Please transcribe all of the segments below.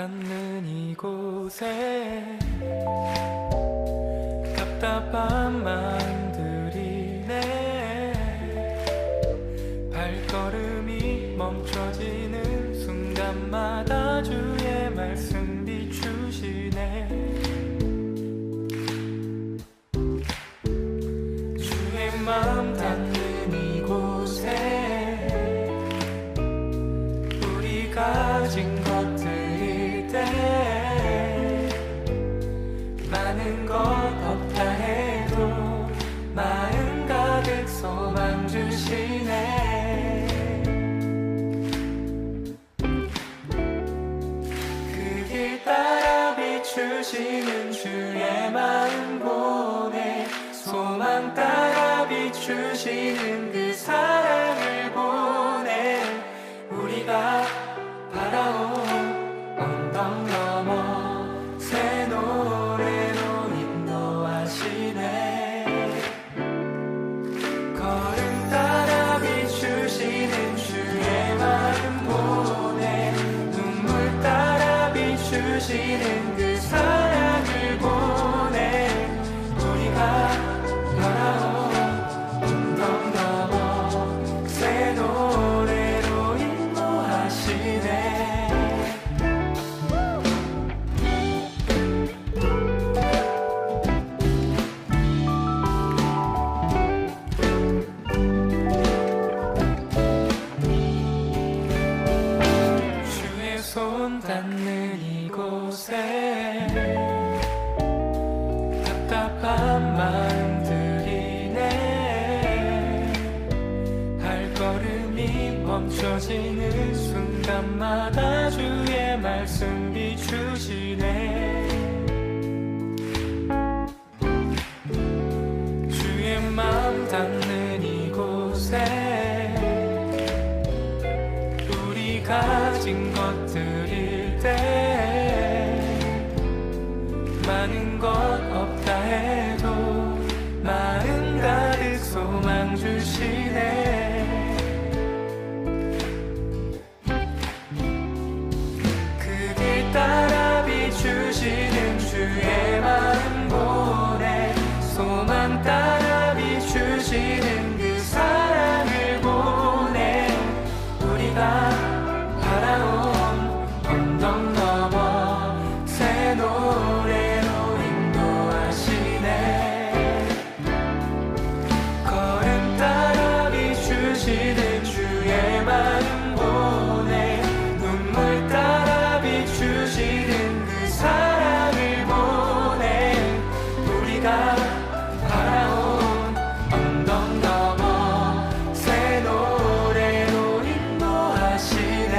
닿는 이곳에 답답한 마음들이네. 발걸음이 멈춰지는 순간마다 주의 말씀 비추시네. 주의 마음 닿는 이곳에 우리 가진 것들일 때 많은 것 없다 해도 마음 가득 소망 주시네. 그 길 따라 비추시는 주의 마음 보내. 소망 따라 비추시는 그 사랑을 보내. 우리가 바라온 언덕 넘어 새 노래로 인도하시네. 걸음 따라 비추시는 주의 마음 보내. 눈물 따라 비추시는 그 사랑을 보내. 우리가 바라온 언덕 넘어 새 노래로 인도하시네. 주의 손 닿는 이곳에 답답한 마음들이네. 발걸음이 멈춰지는 순간마다 주의 말씀 비추시네. 주의 마음 닿는 이곳에 우리 가진 것들일 때 많은 것 없다 해도 마음 가득 소망 주시네. 그 길 따라 비추시는 주의 마음 보내. 소망 따라 비추시는 그 사랑을 보내. 우리가 바라온 언덕 넘어 새 노래로 인도하시네. 걸음 따라 비추시는 주의 마음 보내. 눈물 따라 비추시는 그 사랑을 보내. 우리가 바라온 언덕 넘어 새 노래로 인도하시네.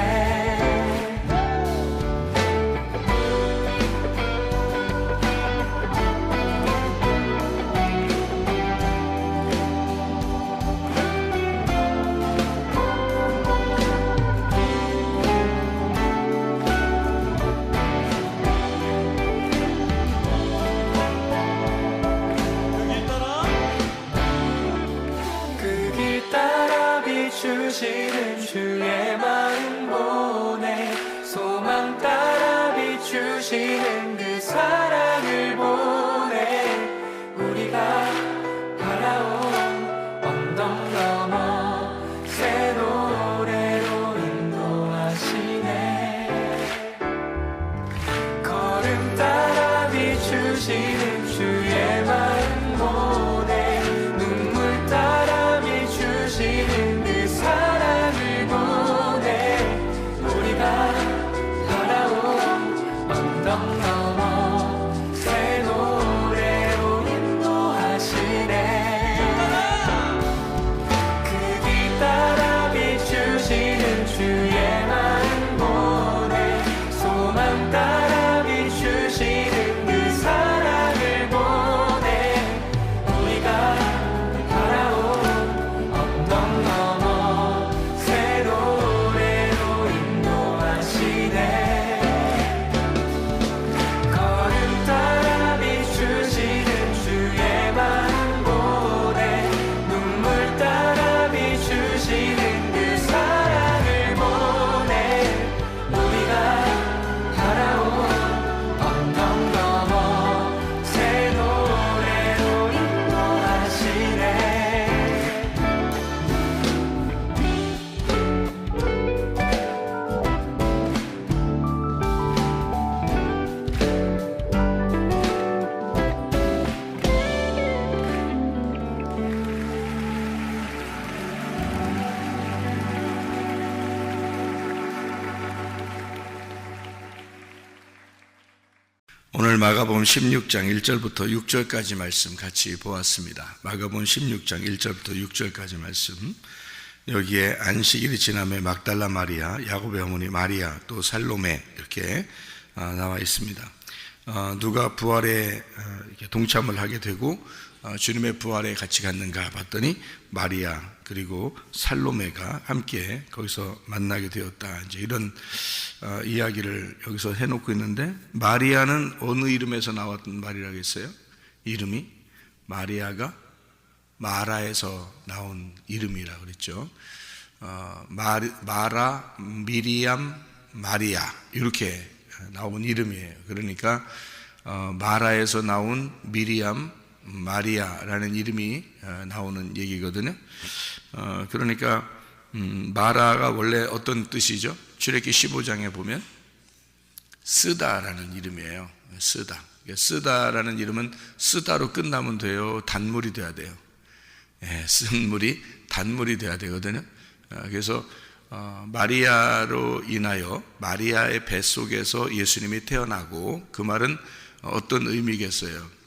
그 길 따라 비추시는 주의 마음 보내. 소망 따라 비추시는 그 사랑을 보내. 우리가 바라온 언덕 넘어 새 노래로 인도하시네. 걸음 따라 비추시는 주의 마음 보내. 눈물 따라 비추시는 그 사랑을 보내. 우리가 바라온 언덕 넘어 새 노래로 인도하시네. 그 길 따라 비추시는 주의 마음 보내. 소망 따라 비추시는 그 사랑을 보내. 우리가 바라온 언덕 넘어 새 노래로 인도하시네. 오늘 마가복음 16장 1절부터 6절까지 말씀 같이 보았습니다. 마가복음 16장 1절부터 6절까지 말씀. 여기에 안식일이 지남에 막달라 마리아, 야곱의 어머니 마리아, 또 살로메 이렇게 나와 있습니다. 누가 부활에 동참을 하게 되고 주님의 부활에 같이 갔는가 봤더니 마리아 그리고 살로메가 함께 거기서 만나게 되었다. 이제 이런 이야기를 여기서 해놓고 있는데, 마리아는 어느 이름에서 나왔던 말이라고 했어요? 이름이 마리아가 마라에서 나온 이름이라고 그랬죠. 마라, 미리암, 마리아 이렇게 나온 이름이에요. 그러니까 마라에서 나온 미리암, 마리아라는 이름이 나오는 얘기거든요. 그러니까 마라가 원래 어떤 뜻이죠? 출애굽기 15장에 보면 쓰다라는 이름이에요. 쓰다라는 이름은 쓰다로 끝나면 돼요? 단물이 돼야 돼요? 쓴 물이 단물이 돼야 되거든요. 그래서 마리아로 인하여 마리아의 뱃속에서 예수님이 태어나고, 그 말은 어떤 의미겠어요?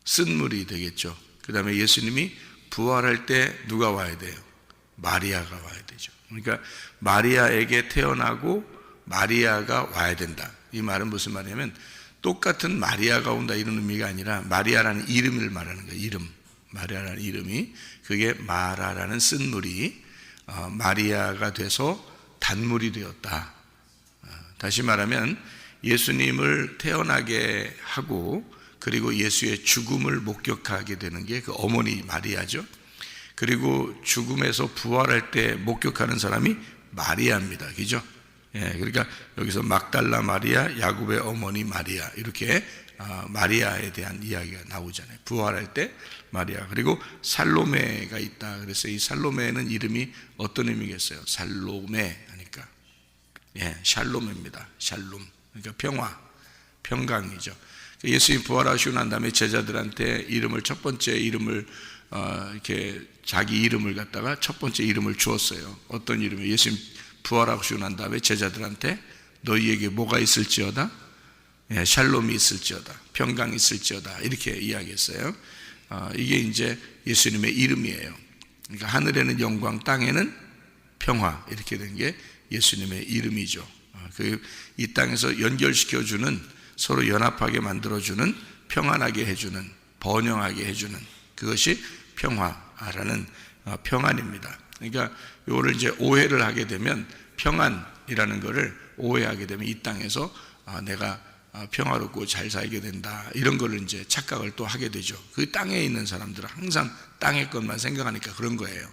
쓴 물이 되겠죠. 그 다음에 예수님이 부활할 때 누가 와야 돼요? 마리아가 와야 되죠. 그러니까 마리아에게 태어나고 마리아가 와야 된다. 이 말은 무슨 말이냐면, 똑같은 마리아가 온다 이런 의미가 아니라 마리아라는 이름을 말하는 거예요. 이름. 마리아라는 이름이, 그게 마라라는 쓴 물이 마리아가 돼서 단물이 되었다. 다시 말하면 예수님을 태어나게 하고 그리고 예수의 죽음을 목격하게 되는 게 그 어머니 마리아죠. 그리고 죽음에서 부활할 때 목격하는 사람이 마리아입니다. 그죠? 그러니까 여기서 막달라 마리아, 야곱의 어머니 마리아, 이렇게 마리아에 대한 이야기가 나오잖아요. 부활할 때 마리아. 그리고 살로메가 있다. 그래서 이 살로메는 이름이 어떤 의미겠어요? 살로메 하니까 샬롬입니다. 샬롬. 그러니까 평화, 평강이죠. 예수님 부활하시고 난 다음에 제자들한테 이름을, 첫 번째 이름을 이렇게 자기 이름을 갖다가 첫 번째 이름을 주었어요. 어떤 이름이에요? 예수님 부활하시고 난 다음에 제자들한테 너희에게 뭐가 있을지어다? 샬롬이 있을지어다, 평강이 있을지어다, 이렇게 이야기했어요. 이게 이제 예수님의 이름이에요. 그러니까 하늘에는 영광, 땅에는 평화, 이렇게 된 게 예수님의 이름이죠. 이 땅에서 연결시켜주는, 서로 연합하게 만들어주는, 평안하게 해주는, 번영하게 해주는, 그것이 평화라는 평안입니다. 그러니까 이거를 이제 오해를 하게 되면, 평안이라는 것을 오해하게 되면 이 땅에서 내가 평화롭고 잘 살게 된다, 이런 걸 이제 착각을 또 하게 되죠. 그 땅에 있는 사람들은 항상 땅의 것만 생각하니까 그런 거예요.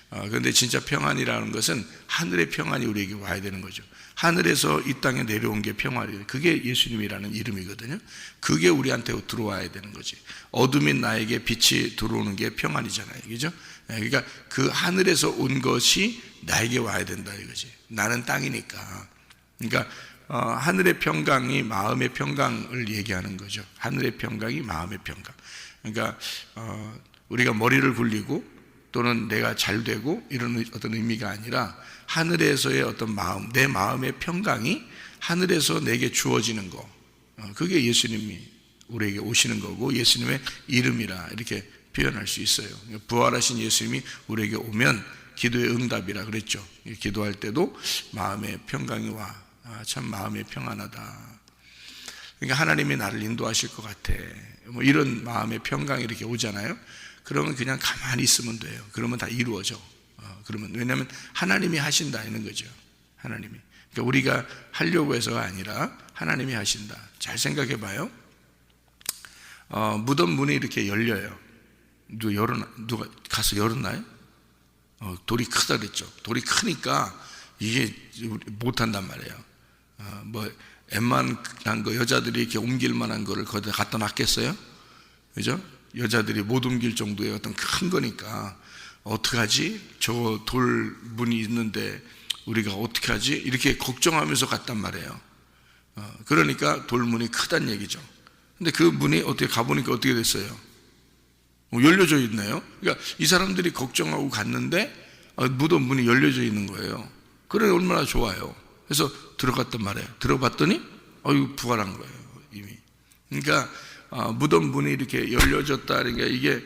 그런데 진짜 평안이라는 것은 하늘의 평안이 우리에게 와야 되는 거죠. 하늘에서 이 땅에 내려온 게 평안이에요. 그게 예수님이라는 이름이거든요. 그게 우리한테 들어와야 되는 거지. 어둠인 나에게 빛이 들어오는 게 평안이잖아요. 그죠? 그러니까 그 하늘에서 온 것이 나에게 와야 된다 이거지. 나는 땅이니까. 그러니까 하늘의 평강이 마음의 평강을 얘기하는 거죠. 하늘의 평강이 마음의 평강. 그러니까 우리가 머리를 굴리고 또는 내가 잘 되고 이런 어떤 의미가 아니라, 하늘에서의 어떤 마음, 내 마음의 평강이 하늘에서 내게 주어지는 거, 그게 예수님이 우리에게 오시는 거고 예수님의 이름이라 이렇게 표현할 수 있어요. 부활하신 예수님이 우리에게 오면 기도의 응답이라 그랬죠. 기도할 때도 마음의 평강이 와. 참 마음이 평안하다. 그러니까 하나님이 나를 인도하실 것 같아. 뭐 이런 마음의 평강이 이렇게 오잖아요. 그러면 그냥 가만히 있으면 돼요. 그러면 다 이루어져. 그러면, 왜냐하면 하나님이 하신다 이런 거죠. 하나님이. 그러니까 우리가 하려고 해서가 아니라 하나님이 하신다. 잘 생각해 봐요. 무덤 문이 이렇게 열려요. 누가 가서 열었나요? 돌이 크다 그랬죠. 돌이 크니까 이게 못한단 말이에요. 뭐 웬만한 거 여자들이 이렇게 옮길 만한 거를 거기다 갖다 놨겠어요? 그죠? 여자들이 못 옮길 정도의 어떤 큰 거니까 어떡하지? 저 돌 문이 있는데 우리가 어떻게 하지? 이렇게 걱정하면서 갔단 말이에요. 그러니까 돌문이 크단 얘기죠. 근데 그 문이 어떻게 가보니까 어떻게 됐어요? 열려져 있네요. 그러니까 이 사람들이 걱정하고 갔는데 무덤 문이 열려져 있는 거예요. 그래 얼마나 좋아요. 그래서 들어갔단 말이에요. 들어봤더니 부활한 거예요. 이미 그러니까 무덤 문이 이렇게 열려졌다는 게 이게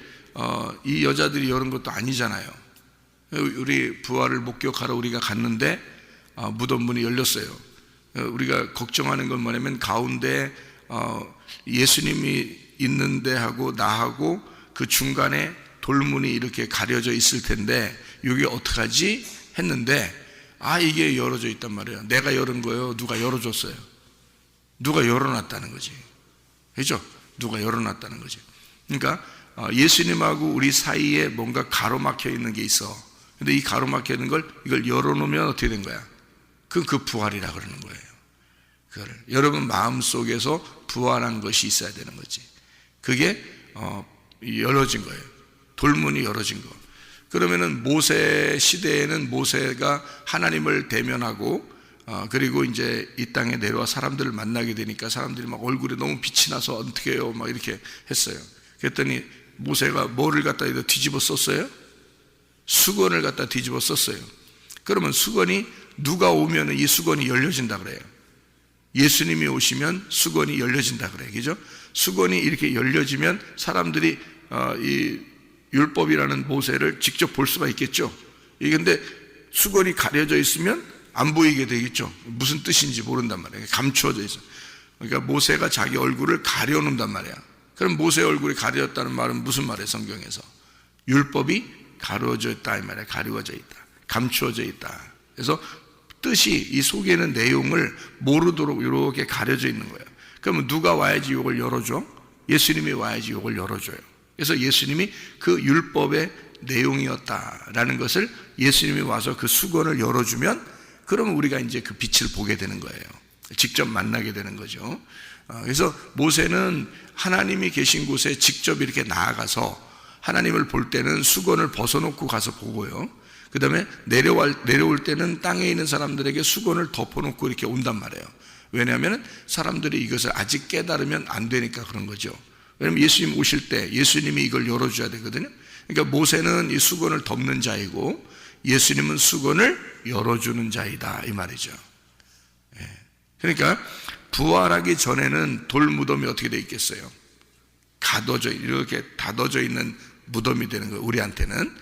이 여자들이 여는 것도 아니잖아요. 우리 부활을 목격하러 우리가 갔는데 무덤 문이 열렸어요. 우리가 걱정하는 건 뭐냐면 가운데 예수님이 있는 데하고 나하고 그 중간에 돌문이 이렇게 가려져 있을 텐데 이게 어떡하지 했는데 이게 열어져 있단 말이에요. 내가 열은 거예요? 누가 열어줬어요? 누가 열어놨다는 거지. 그죠? 누가 열어놨다는 거지. 그러니까 예수님하고 우리 사이에 뭔가 가로막혀 있는 게 있어. 근데 이 가로막혀 있는 걸 이걸 열어놓으면 어떻게 된 거야? 그 부활이라 그러는 거예요. 그거를 여러분 마음속에서 부활한 것이 있어야 되는 거지. 그게 열어진 거예요. 돌문이 열어진 거. 그러면은 모세 시대에는 모세가 하나님을 대면하고 그리고 이제 이 땅에 내려와 사람들을 만나게 되니까 사람들이 막 얼굴에 너무 빛이 나서 어떻게 해요? 막 이렇게 했어요. 그랬더니 모세가 뭐를 갖다 뒤집어 썼어요? 수건을 갖다 뒤집어 썼어요. 그러면 수건이 누가 오면 이 수건이 열려진다 그래요. 예수님이 오시면 수건이 열려진다 그래요. 그죠? 수건이 이렇게 열려지면 사람들이 이 율법이라는 모세를 직접 볼 수가 있겠죠. 근데 수건이 가려져 있으면 안 보이게 되겠죠. 무슨 뜻인지 모른단 말이에요. 감추어져 있어. 그러니까 모세가 자기 얼굴을 가려놓는단 말이야. 그럼 모세의 얼굴이 가려졌다는 말은 무슨 말이에요? 성경에서 율법이 가려져 있다 이 말이에요. 가리워져 있다, 감추어져 있다. 그래서 뜻이 이 속에 있는 내용을 모르도록 이렇게 가려져 있는 거예요. 그러면 누가 와야지 이걸 열어줘? 예수님이 와야지 이걸 열어줘요. 그래서 예수님이 그 율법의 내용이었다라는 것을 예수님이 와서 그 수건을 열어주면 그러면 우리가 이제 그 빛을 보게 되는 거예요. 직접 만나게 되는 거죠. 그래서 모세는 하나님이 계신 곳에 직접 이렇게 나아가서 하나님을 볼 때는 수건을 벗어놓고 가서 보고요. 그 다음에 내려올 때는 땅에 있는 사람들에게 수건을 덮어놓고 이렇게 온단 말이에요. 왜냐하면 사람들이 이것을 아직 깨달으면 안 되니까 그런 거죠. 왜냐하면 예수님 오실 때 예수님이 이걸 열어줘야 되거든요. 그러니까 모세는 이 수건을 덮는 자이고 예수님은 수건을 열어주는 자이다 이 말이죠. 그러니까 부활하기 전에는 돌 무덤이 어떻게 돼 있겠어요? 이렇게 닫아져 있는 무덤이 되는 거예요. 우리한테는.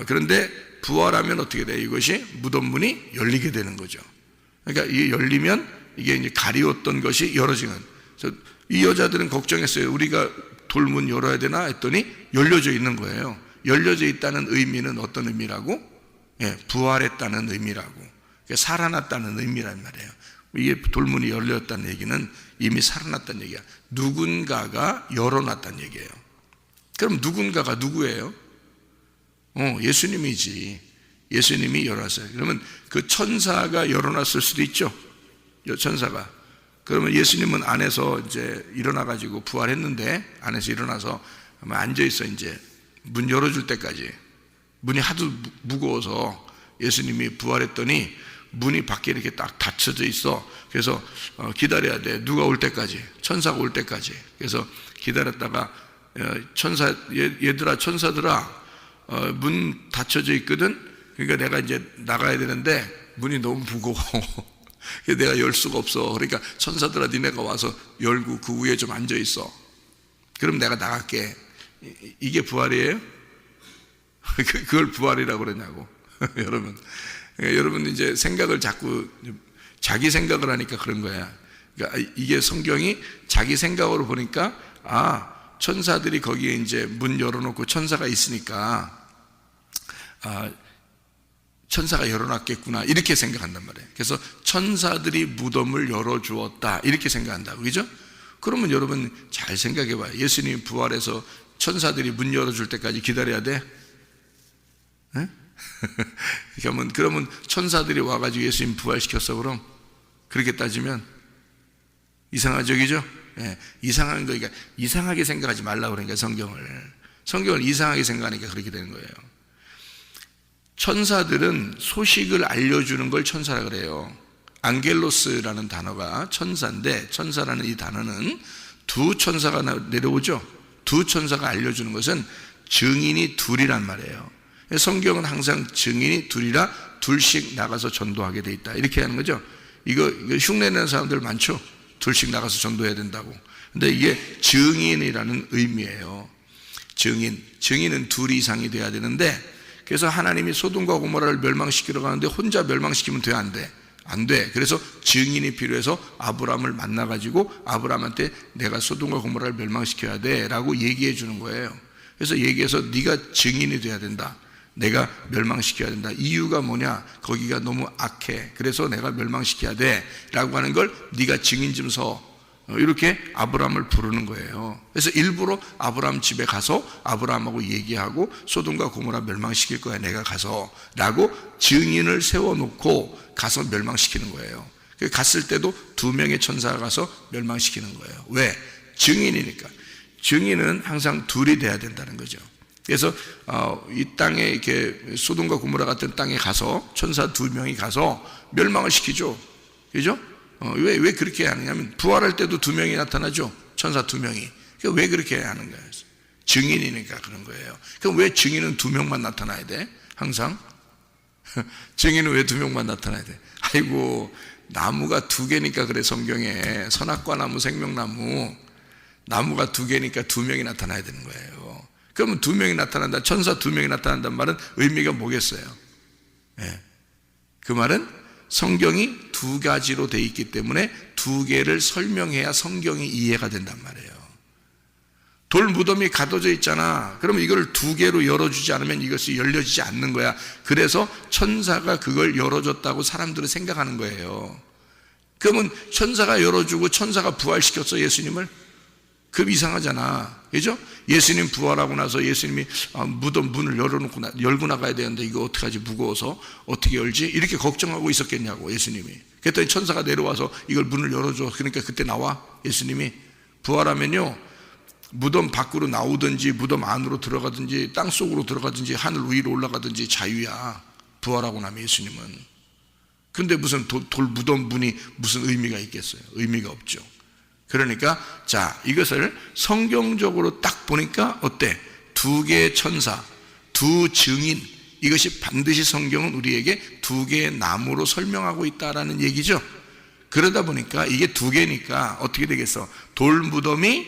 그런데 부활하면 어떻게 돼요? 이것이 무덤 문이 열리게 되는 거죠. 그러니까 이게 열리면 이게 이제 가리웠던 것이 열어지는. 그래서 이 여자들은 걱정했어요. 우리가 돌문 열어야 되나 했더니 열려져 있는 거예요. 열려져 있다는 의미는 어떤 의미라고? 부활했다는 의미라고. 그러니까 살아났다는 의미란 말이에요. 이게 돌문이 열렸다는 얘기는 이미 살아났다는 얘기야. 누군가가 열어놨다는 얘기예요. 그럼 누군가가 누구예요? 예수님이지. 예수님이 열었어요. 그러면 그 천사가 열어놨을 수도 있죠. 천사가. 그러면 예수님은 안에서 이제 일어나가지고 부활했는데 안에서 일어나서 앉아있어. 이제 문 열어줄 때까지. 문이 하도 무거워서 예수님이 부활했더니 문이 밖에 이렇게 딱 닫혀져 있어. 그래서 기다려야 돼. 누가 올 때까지. 천사가 올 때까지. 그래서 기다렸다가 얘들아 천사들아 문 닫혀져 있거든. 그러니까 내가 이제 나가야 되는데 문이 너무 무거워. 내가 열 수가 없어. 그러니까 천사들아 니네가 와서 열고 그 위에 좀 앉아 있어. 그럼 내가 나갈게. 이게 부활이에요? 그걸 부활이라고 그러냐고. 여러분 이제 생각을 자꾸 자기 생각을 하니까 그런 거야. 그러니까 이게 성경이 자기 생각으로 보니까 천사들이 거기에 이제 문 열어놓고 천사가 있으니까 천사가 열어놨겠구나 이렇게 생각한단 말이에요. 그래서 천사들이 무덤을 열어주었다 이렇게 생각한다고. 그죠? 그러면 여러분 잘 생각해봐요. 예수님이 부활해서 천사들이 문 열어줄 때까지 기다려야 돼? 네? 그러면 천사들이 와가지고 예수님 부활시켰어. 그럼 그렇게 따지면 이상하죠, 그죠? 이상한 거, 그러니까 이상하게 생각하지 말라고 그러니까 성경을 이상하게 생각하니까 그렇게 되는 거예요. 천사들은 소식을 알려주는 걸 천사라 그래요. 앙겔로스라는 단어가 천사인데 천사라는 이 단어는 두 천사가 내려오죠. 두 천사가 알려주는 것은 증인이 둘이란 말이에요. 성경은 항상 증인이 둘이라 둘씩 나가서 전도하게 돼 있다 이렇게 하는 거죠. 이거 흉내내는 사람들 많죠. 둘씩 나가서 전도해야 된다고. 근데 이게 증인이라는 의미예요. 증인은 둘 이상이 돼야 되는데, 그래서 하나님이 소돔과 고모라를 멸망시키러 가는데 혼자 멸망시키면 돼, 안 돼? 안 돼. 그래서 증인이 필요해서 아브라함을 만나가지고 아브라함한테 내가 소돔과 고모라를 멸망시켜야 돼 라고 얘기해 주는 거예요. 그래서 얘기해서 네가 증인이 돼야 된다, 내가 멸망시켜야 된다. 이유가 뭐냐? 거기가 너무 악해, 그래서 내가 멸망시켜야 돼 라고 하는 걸 네가 증인 좀 서, 이렇게 아브라함을 부르는 거예요. 그래서 일부러 아브라함 집에 가서 아브라함하고 얘기하고 소돔과 고모라 멸망시킬 거야 내가 가서 라고 증인을 세워놓고 가서 멸망시키는 거예요. 갔을 때도 2명의 천사가 가서 멸망시키는 거예요. 왜? 증인이니까. 증인은 항상 둘이 돼야 된다는 거죠. 그래서 이 땅에 이렇게 소돔과 고모라 같은 땅에 가서 천사 2명이 가서 멸망을 시키죠. 그죠? 왜 그렇게 하느냐면 부활할 때도 2명이 나타나죠. 천사 2명이. 왜 그렇게 하는 거예요? 증인이니까 그런 거예요. 그럼 왜 증인은 2명만 나타나야 돼? 항상 증인은 왜 2명만 나타나야 돼? 아이고, 나무가 2개니까 그래. 성경에 선악과 나무, 생명나무, 나무가 2개니까 2명이 나타나야 되는 거예요. 그러면 2명이 나타난다, 천사 2명이 나타난다는 말은 의미가 뭐겠어요? 네. 그 말은 성경이 2가지로 돼 있기 때문에 2개를 설명해야 성경이 이해가 된단 말이에요. 돌 무덤이 가둬져 있잖아. 그러면 이걸 2개로 열어주지 않으면 이것이 열려지지 않는 거야. 그래서 천사가 그걸 열어줬다고 사람들은 생각하는 거예요. 그러면 천사가 열어주고 천사가 부활시켰어, 예수님을? 그 이상하잖아. 그죠? 예수님 부활하고 나서 예수님이 무덤 문을 열고 나가야 되는데 이거 어떡하지, 무거워서 어떻게 열지? 이렇게 걱정하고 있었겠냐고, 예수님이. 그랬더니 천사가 내려와서 이걸 문을 열어줘. 그러니까 그때 나와, 예수님이. 부활하면요, 무덤 밖으로 나오든지 무덤 안으로 들어가든지 땅 속으로 들어가든지 하늘 위로 올라가든지 자유야, 부활하고 나면 예수님은. 근데 무슨 돌 무덤 문이 무슨 의미가 있겠어요? 의미가 없죠. 그러니까 자, 이것을 성경적으로 딱 보니까 어때? 2개의 천사, 2 증인, 이것이 반드시 성경은 우리에게 2개의 나무로 설명하고 있다라는 얘기죠. 그러다 보니까 이게 2개니까 어떻게 되겠어? 돌 무덤이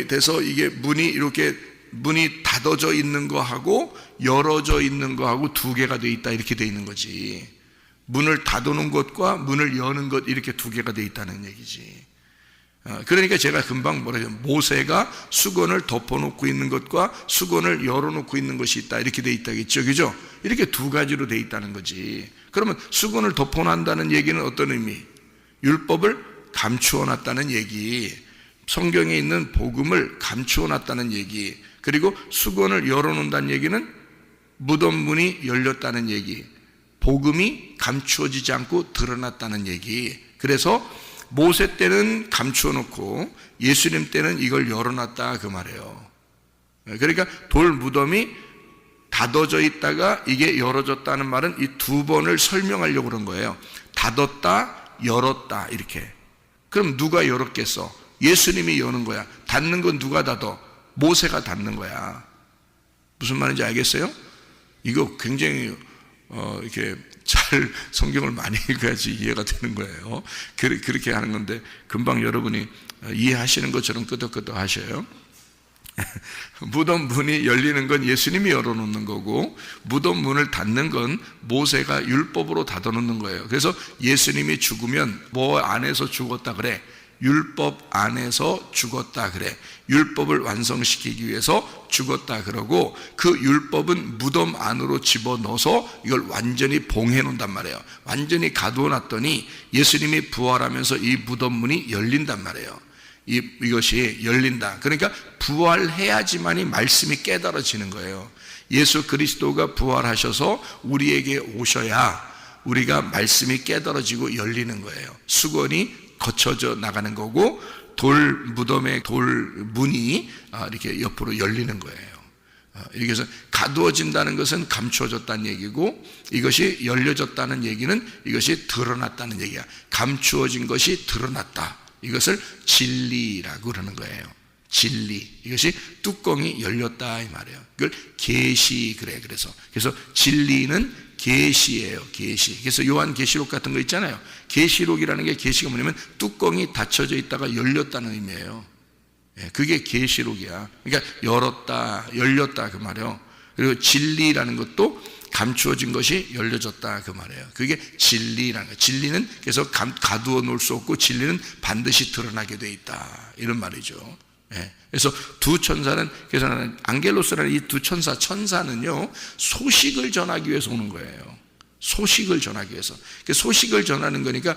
돼서 이게 문이 닫아져 있는 거하고 열어져 있는 거하고 2개가 돼 있다, 이렇게 돼 있는 거지. 문을 닫아놓은 것과 문을 여는 것, 이렇게 2개가 돼 있다는 얘기지. 그러니까 제가 금방 뭐라죠? 모세가 수건을 덮어놓고 있는 것과 수건을 열어놓고 있는 것이 있다, 이렇게 돼 있다겠죠. 그죠? 이렇게 2가지로 돼 있다는 거지. 그러면 수건을 덮어놓는다는 얘기는 어떤 의미? 율법을 감추어 놨다는 얘기, 성경에 있는 복음을 감추어 놨다는 얘기, 그리고 수건을 열어놓는다는 얘기는 무덤 문이 열렸다는 얘기, 복음이 감추어지지 않고 드러났다는 얘기. 그래서 모세 때는 감추어 놓고 예수님 때는 이걸 열어놨다, 그 말이에요. 그러니까 돌 무덤이 닫아져 있다가 이게 열어졌다는 말은 이 2번을 설명하려고 그런 거예요. 닫았다, 열었다, 이렇게. 그럼 누가 열었겠어? 예수님이 여는 거야. 닫는 건 누가 닫아? 모세가 닫는 거야. 무슨 말인지 알겠어요? 이거 굉장히 이렇게 잘 성경을 많이 읽어야지 이해가 되는 거예요. 그렇게 하는 건데 금방 여러분이 이해하시는 것처럼 끄덕끄덕 하셔요. 무덤 문이 열리는 건 예수님이 열어놓는 거고, 무덤 문을 닫는 건 모세가 율법으로 닫아놓는 거예요. 그래서 예수님이 죽으면 뭐 안에서 죽었다 그래? 율법 안에서 죽었다 그래. 율법을 완성시키기 위해서 죽었다 그러고, 그 율법은 무덤 안으로 집어넣어서 이걸 완전히 봉해 놓는단 말이에요. 완전히 가두어 놨더니 예수님이 부활하면서 이 무덤 문이 열린단 말이에요. 이것이 열린다. 그러니까 부활해야지만이 말씀이 깨달아지는 거예요. 예수 그리스도가 부활하셔서 우리에게 오셔야 우리가 말씀이 깨달아지고 열리는 거예요. 수건이 거쳐져 나가는 거고, 돌 무덤의 돌 문이 이렇게 옆으로 열리는 거예요. 이렇게 해서 가두어진다는 것은 감추어졌다는 얘기고, 이것이 열려졌다는 얘기는 이것이 드러났다는 얘기야. 감추어진 것이 드러났다. 이것을 진리라고 그러는 거예요. 진리. 이것이 뚜껑이 열렸다, 이 말이에요. 이걸 계시 그래. 그래서 진리는 계시예요. 계시. 그래서 요한 계시록 같은 거 있잖아요. 계시록이라는 게 계시가 뭐냐면 뚜껑이 닫혀져 있다가 열렸다는 의미예요. 그게 계시록이야. 그러니까 열었다, 열렸다 그 말이에요. 그리고 진리라는 것도 감추어진 것이 열려졌다 그 말이에요. 그게 진리라는 거예요. 진리는 그래서 가두어 놓을 수 없고 진리는 반드시 드러나게 돼 있다 이런 말이죠. 그래서 두 천사는, 그래서 안겔로스라는 이 두 천사는요 소식을 전하기 위해서 오는 거예요. 소식을 전하기 위해서. 소식을 전하는 거니까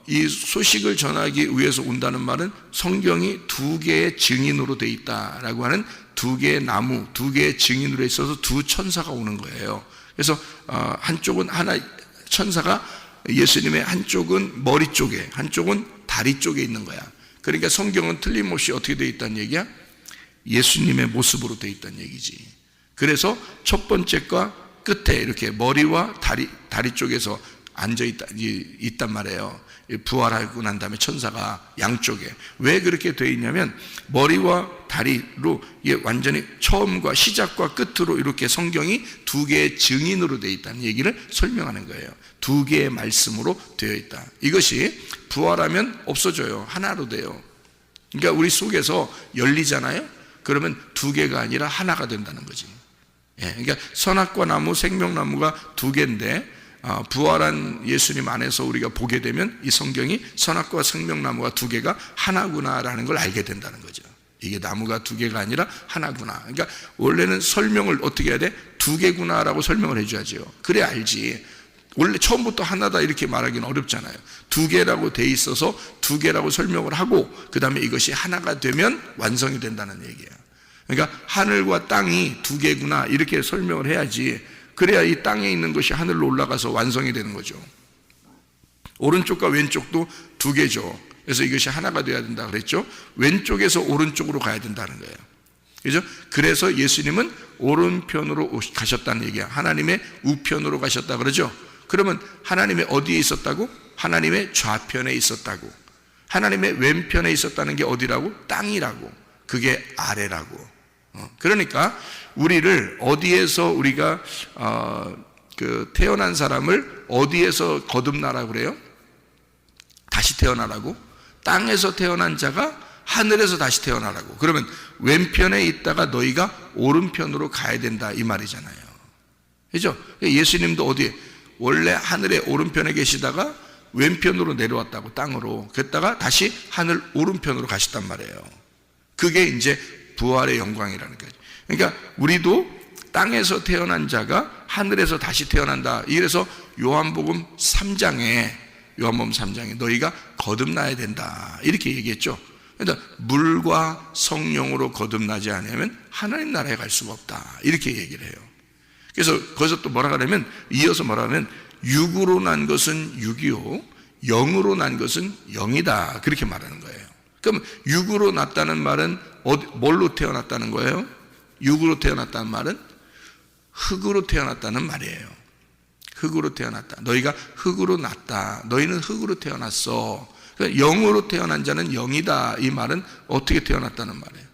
이 소식을 전하기 위해서 온다는 말은 성경이 두 개의 증인으로 돼 있다라고 하는 두 개의 나무, 두 개의 증인으로 있어서 두 천사가 오는 거예요. 그래서 한쪽은 하나 천사가 예수님의 한쪽은 머리 쪽에, 한쪽은 다리 쪽에 있는 거야. 그러니까 성경은 틀림없이 어떻게 돼 있다는 얘기야? 예수님의 모습으로 돼 있다는 얘기지. 그래서 첫 번째과 끝에 이렇게 머리와 다리 쪽에서 앉아 있단 말이에요. 부활하고 난 다음에 천사가 양쪽에. 왜 그렇게 되어 있냐면 머리와 다리로 이게 완전히 처음과 시작과 끝으로 이렇게 성경이 두 개의 증인으로 되어 있다는 얘기를 설명하는 거예요. 두 개의 말씀으로 되어 있다. 이것이 부활하면 없어져요. 하나로 돼요. 그러니까 우리 속에서 열리잖아요. 그러면 두 개가 아니라 하나가 된다는 거지. 그러니까 선악과 나무, 생명나무가 두 개인데 부활한 예수님 안에서 우리가 보게 되면 이 성경이 선악과 생명나무가 두 개가 하나구나라는 걸 알게 된다는 거죠. 이게 나무가 두 개가 아니라 하나구나. 그러니까 원래는 설명을 어떻게 해야 돼? 두 개구나라고 설명을 해줘야죠. 그래 알지. 원래 처음부터 하나다 이렇게 말하기는 어렵잖아요. 두 개라고 돼 있어서 두 개라고 설명을 하고 그 다음에 이것이 하나가 되면 완성이 된다는 얘기예요. 그러니까 하늘과 땅이 두 개구나 이렇게 설명을 해야지. 그래야 이 땅에 있는 것이 하늘로 올라가서 완성이 되는 거죠. 오른쪽과 왼쪽도 두 개죠. 그래서 이것이 하나가 돼야 된다 그랬죠. 왼쪽에서 오른쪽으로 가야 된다는 거예요. 그죠? 그래서 예수님은 오른편으로 가셨다는 얘기야. 하나님의 우편으로 가셨다 그러죠. 그러면 하나님의 어디에 있었다고? 하나님의 좌편에 있었다고. 하나님의 왼편에 있었다는 게 어디라고? 땅이라고. 그게 아래라고. 그러니까 우리를 어디에서 우리가 태어난 사람을 어디에서 거듭나라고 그래요? 다시 태어나라고? 땅에서 태어난 자가 하늘에서 다시 태어나라고. 그러면 왼편에 있다가 너희가 오른편으로 가야 된다 이 말이잖아요. 그죠? 예수님도 어디에? 원래 하늘의 오른편에 계시다가 왼편으로 내려왔다고, 땅으로. 그랬다가 다시 하늘 오른편으로 가셨단 말이에요. 그게 이제 부활의 영광이라는 거죠. 그러니까 우리도 땅에서 태어난 자가 하늘에서 다시 태어난다. 이래서 요한복음 3장에 너희가 거듭나야 된다 이렇게 얘기했죠. 그러니까 물과 성령으로 거듭나지 않으면 하나님 나라에 갈 수가 없다 이렇게 얘기를 해요. 그래서 거기서 또 뭐라 그러면, 이어서 뭐라 하면 육으로 난 것은 육이요 영으로 난 것은 영이다 그렇게 말하는 거예요. 그럼 육으로 났다는 말은 뭘로 태어났다는 거예요? 육으로 태어났다는 말은 흙으로 태어났다는 말이에요. 흙으로 태어났다. 너희가 흙으로 났다. 너희는 흙으로 태어났어. 그러니까 영으로 태어난 자는 영이다. 이 말은 어떻게 태어났다는 말이에요?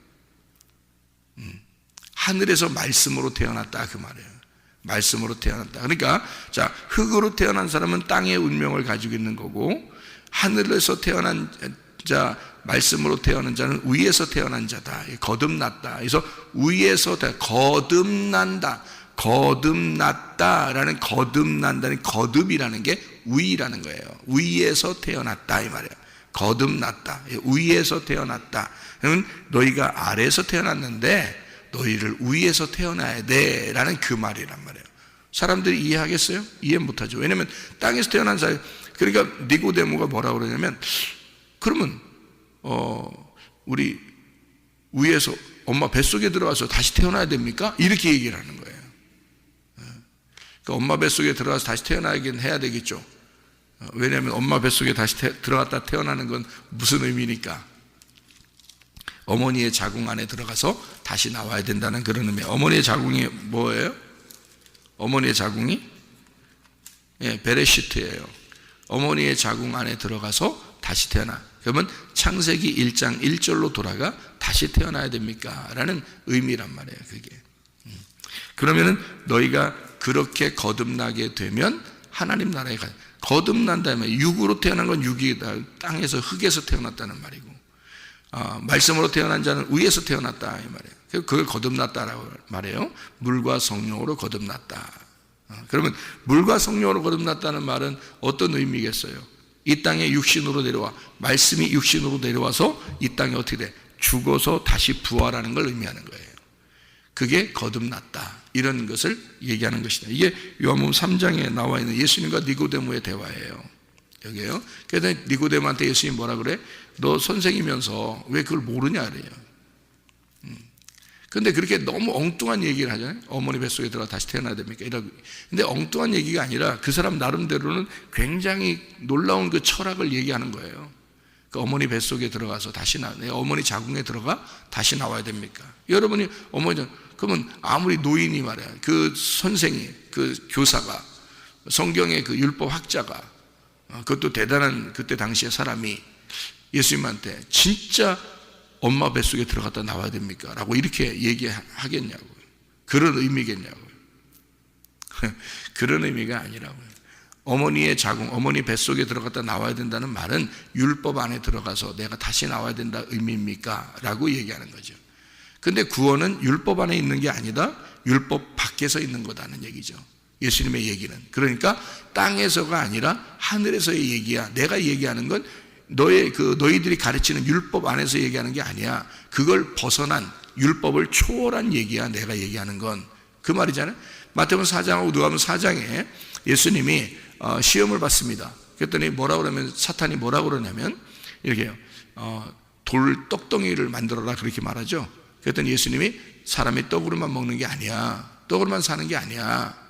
하늘에서 말씀으로 태어났다 그 말이에요. 말씀으로 태어났다. 그러니까 자, 흙으로 태어난 사람은 땅의 운명을 가지고 있는 거고, 하늘에서 태어난 자, 말씀으로 태어난 자는 위에서 태어난 자다. 거듭났다. 그래서 위에서 거듭난다. 거듭났다라는, 거듭난다는 거듭이라는 게 위라는 거예요. 위에서 태어났다 이 말이에요. 거듭났다. 위에서 태어났다. 그러면 너희가 아래에서 태어났는데 너희를 위에서 태어나야 돼 라는 그 말이란 말이에요. 사람들이 이해하겠어요? 이해 못하죠. 왜냐하면 땅에서 태어난 사람, 그러니까 니고데모가 뭐라고 그러냐면, 그러면 우리 위에서 엄마 뱃속에 들어가서 다시 태어나야 됩니까? 이렇게 얘기를 하는 거예요. 그러니까 엄마 뱃속에 들어가서 다시 태어나긴 해야 되겠죠. 왜냐하면 엄마 뱃속에 다시 들어갔다 태어나는 건 무슨 의미니까? 어머니의 자궁 안에 들어가서 다시 나와야 된다는 그런 의미. 어머니의 자궁이 뭐예요? 어머니의 자궁이 베레시트예요. 어머니의 자궁 안에 들어가서 다시 태어나. 그러면 창세기 1장 1절로 돌아가 다시 태어나야 됩니까? 라는 의미란 말이에요. 그게. 그러면은 너희가 그렇게 거듭나게 되면 하나님 나라에 가. 거듭난다면 육으로 태어난 건 육이다. 땅에서 흙에서 태어났다는 말이고, 말씀으로 태어난 자는 위에서 태어났다 이 말이에요. 그걸 거듭났다라고 말해요. 물과 성령으로 거듭났다. 그러면 물과 성령으로 거듭났다는 말은 어떤 의미겠어요? 이 땅에 육신으로 내려와, 말씀이 육신으로 내려와서 이 땅에 어떻게 돼? 죽어서 다시 부활하는 걸 의미하는 거예요. 그게 거듭났다, 이런 것을 얘기하는 것이다. 이게 요한복음 3장에 나와 있는 예수님과 니고데모의 대화예요. 여기에요. 그래서 니고데모한테 예수님이 뭐라 그래? 너 선생이면서 왜 그걸 모르냐 그래요. 근데 그렇게 너무 엉뚱한 얘기를 하잖아요. 어머니 뱃속에 들어가 다시 태어나야 됩니까? 이러고. 근데 엉뚱한 얘기가 아니라 그 사람 나름대로는 굉장히 놀라운 그 철학을 얘기하는 거예요. 그 어머니 뱃속에 들어가서 다시 내 어머니 자궁에 들어가 다시 나와야 됩니까? 여러분이 어머니, 그러면 아무리 노인이 말이야, 그 선생이, 그 교사가, 성경의 그 율법 학자가, 그것도 대단한 그때 당시의 사람이 예수님한테 진짜 엄마 뱃속에 들어갔다 나와야 됩니까? 라고 이렇게 얘기하겠냐고요. 그런 의미겠냐고요. 그런 의미가 아니라고요. 어머니의 자궁, 어머니 뱃속에 들어갔다 나와야 된다는 말은 율법 안에 들어가서 내가 다시 나와야 된다 의미입니까? 라고 얘기하는 거죠. 근데 구원은 율법 안에 있는 게 아니다, 율법 밖에서 있는 거다는 얘기죠. 예수님의 얘기는. 그러니까 땅에서가 아니라 하늘에서의 얘기야. 내가 얘기하는 건 너희들이 가르치는 율법 안에서 얘기하는 게 아니야. 그걸 벗어난, 율법을 초월한 얘기야. 내가 얘기하는 건. 그 말이잖아요. 마태복음 4장하고 누가복음 4장에 예수님이 시험을 받습니다. 그랬더니 뭐라고 그러면, 사탄이 뭐라고 그러냐면 이렇게요. 돌 떡덩이를 만들어라, 그렇게 말하죠. 그랬더니 예수님이 사람이 떡으로만 먹는 게 아니야. 떡으로만 사는 게 아니야.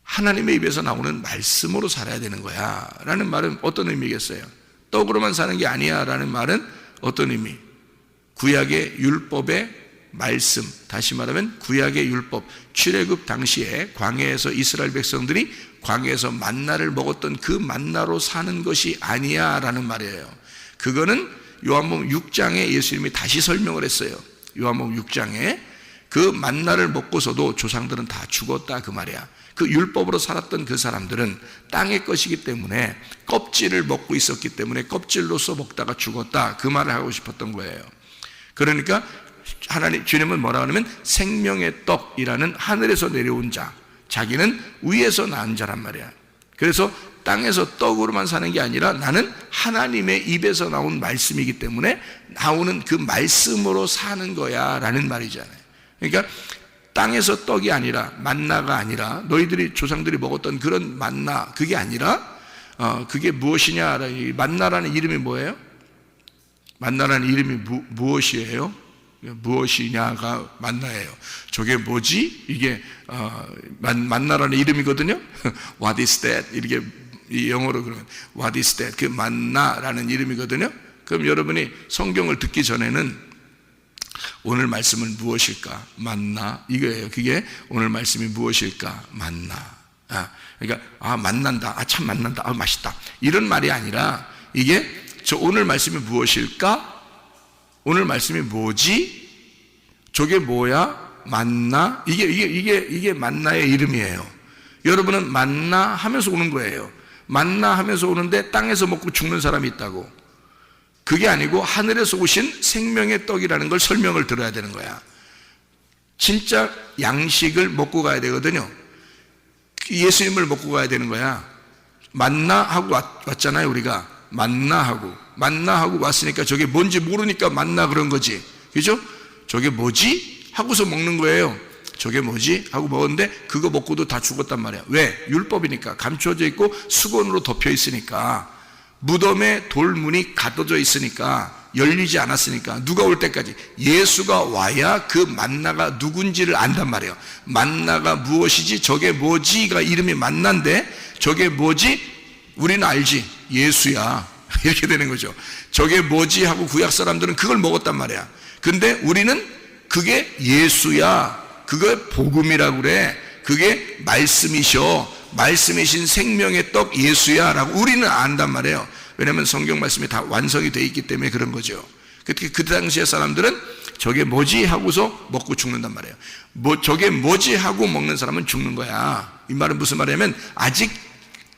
하나님의 입에서 나오는 말씀으로 살아야 되는 거야 라는 말은 어떤 의미겠어요? 떡으로만 사는 게 아니야 라는 말은 어떤 의미? 구약의 율법의 말씀, 다시 말하면 구약의 율법, 출애굽 당시에 광야에서 이스라엘 백성들이 광야에서 만나를 먹었던 그 만나로 사는 것이 아니야 라는 말이에요. 그거는 요한복음 6장에 예수님이 다시 설명을 했어요. 요한복음 6장에 그 만나를 먹고서도 조상들은 다 죽었다, 그 말이야. 그 율법으로 살았던 그 사람들은 땅의 것이기 때문에 껍질을 먹고 있었기 때문에 껍질로서 먹다가 죽었다, 그 말을 하고 싶었던 거예요. 그러니까 하나님, 주님은 뭐라 하냐면 생명의 떡이라는 하늘에서 내려온 자, 자기는 위에서 낳은 자란 말이야. 그래서 땅에서 떡으로만 사는 게 아니라 나는 하나님의 입에서 나온 말씀이기 때문에 나오는 그 말씀으로 사는 거야 라는 말이잖아요. 그러니까 땅에서 떡이 아니라, 만나가 아니라, 너희들이 조상들이 먹었던 그런 만나, 그게 아니라 그게 무엇이냐, 만나라는 이름이 뭐예요? 만나라는 이름이 무엇이에요? 무엇이냐가 만나예요. 저게 뭐지? 이게 만나라는 이름이거든요. What is that? 이렇게 영어로 그러면 What is that? 그 만나라는 이름이거든요. 그럼 여러분이 성경을 듣기 전에는 오늘 말씀은 무엇일까? 만나, 이거예요. 그게 오늘 말씀이 무엇일까? 만나. 그러니까 만난다, 참 만난다, 맛있다, 이런 말이 아니라 이게 저 오늘 말씀이 무엇일까? 오늘 말씀이 뭐지? 저게 뭐야? 만나? 이게 만나의 이름이에요. 여러분은 만나 하면서 오는 거예요. 만나 하면서 오는데 땅에서 먹고 죽는 사람이 있다고. 그게 아니고 하늘에서 오신 생명의 떡이라는 걸 설명을 들어야 되는 거야. 진짜 양식을 먹고 가야 되거든요. 예수님을 먹고 가야 되는 거야. 만나하고 왔잖아요. 우리가 만나하고 왔으니까 저게 뭔지 모르니까 만나 그런 거지, 그죠? 저게 뭐지? 하고서 먹는 거예요. 저게 뭐지? 하고 먹었는데 그거 먹고도 다 죽었단 말이야. 왜? 율법이니까, 감춰져 있고 수건으로 덮여 있으니까, 무덤에 돌문이 가둬져 있으니까, 열리지 않았으니까, 누가 올 때까지 예수가 와야 그 만나가 누군지를 안단 말이에요. 만나가 무엇이지? 저게 뭐지가 이름이 만나인데 저게 뭐지? 우리는 알지, 예수야, 이렇게 되는 거죠. 저게 뭐지 하고 구약 사람들은 그걸 먹었단 말이야. 근데 우리는 그게 예수야, 그게 복음이라고 그래, 그게 말씀이셔, 말씀이신 생명의 떡 예수야 라고 우리는 안단 말이에요. 왜냐하면 성경 말씀이 다 완성이 되어 있기 때문에 그런 거죠. 그 당시의 사람들은 저게 뭐지 하고서 먹고 죽는단 말이에요. 저게 뭐지 하고 먹는 사람은 죽는 거야. 이 말은 무슨 말이냐면 아직